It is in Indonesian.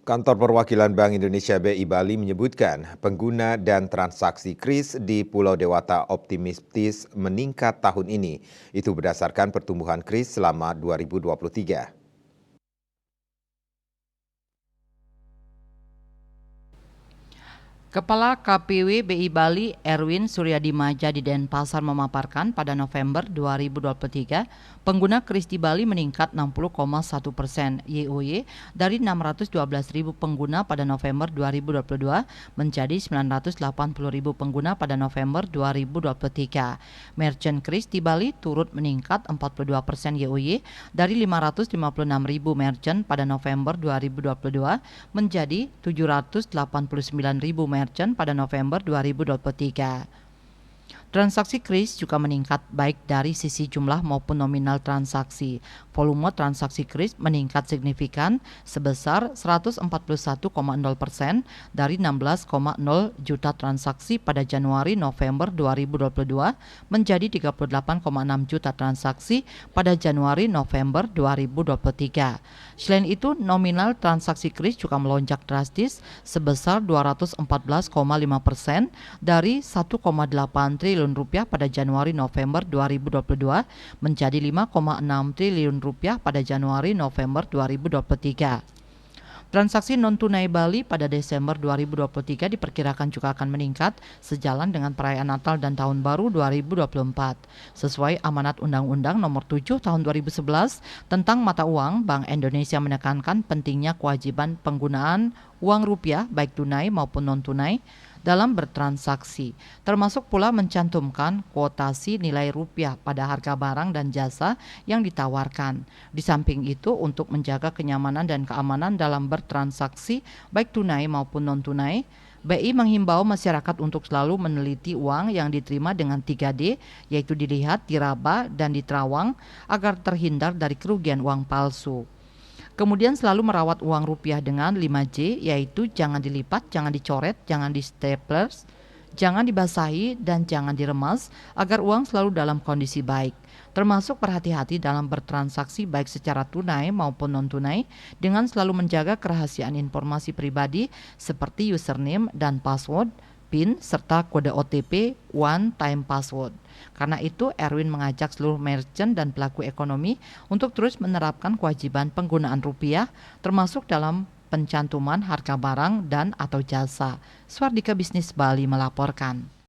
Kantor Perwakilan Bank Indonesia BI Bali menyebutkan pengguna dan transaksi KRIS di Pulau Dewata optimistis meningkat tahun ini. Itu berdasarkan pertumbuhan KRIS selama 2023. Kepala KPW BI Bali Erwin Suryadimaja di Denpasar memaparkan pada November 2023 pengguna KRIS di Bali meningkat 60,1% YoY dari 612.000 pengguna pada November 2022 menjadi 980.000 pengguna pada November 2023. Merchant KRIS di Bali turut meningkat 42% YoY dari 556.000 merchant pada November 2022 menjadi 789.000 merchant pada November 2023. Transaksi KRIS juga meningkat baik dari sisi jumlah maupun nominal transaksi. Volume transaksi KRIS meningkat signifikan sebesar 141,0% dari 16,0 juta transaksi pada Januari-November 2022 menjadi 38,6 juta transaksi pada Januari-November 2023. Selain itu, nominal transaksi KRIS juga melonjak drastis sebesar 214,5% dari 1,8 triliun rupiah pada Januari-November 2022 menjadi 5,6 triliun rupiah pada Januari-November 2023. Transaksi non-tunai Bali pada Desember 2023 diperkirakan juga akan meningkat sejalan dengan perayaan Natal dan Tahun Baru 2024. Sesuai amanat Undang-Undang Nomor 7 Tahun 2011 tentang mata uang, Bank Indonesia menekankan pentingnya kewajiban penggunaan uang rupiah baik tunai maupun non-tunai dalam bertransaksi, termasuk pula mencantumkan kuotasi nilai rupiah pada harga barang dan jasa yang ditawarkan. Di samping itu, untuk menjaga kenyamanan dan keamanan dalam bertransaksi baik tunai maupun non-tunai, BI menghimbau masyarakat untuk selalu meneliti uang yang diterima dengan 3D, yaitu dilihat, diraba, dan diterawang agar terhindar dari kerugian uang palsu. Kemudian selalu merawat uang rupiah dengan 5J, yaitu jangan dilipat, jangan dicoret, jangan di stapler, jangan dibasahi, dan jangan diremas agar uang selalu dalam kondisi baik. Termasuk berhati-hati dalam bertransaksi baik secara tunai maupun non-tunai dengan selalu menjaga kerahasiaan informasi pribadi seperti username dan password, PIN, serta kode OTP one time password. Karena itu, Erwin mengajak seluruh merchant dan pelaku ekonomi untuk terus menerapkan kewajiban penggunaan rupiah, termasuk dalam pencantuman harga barang dan atau jasa. Swardika Bisnis Bali melaporkan.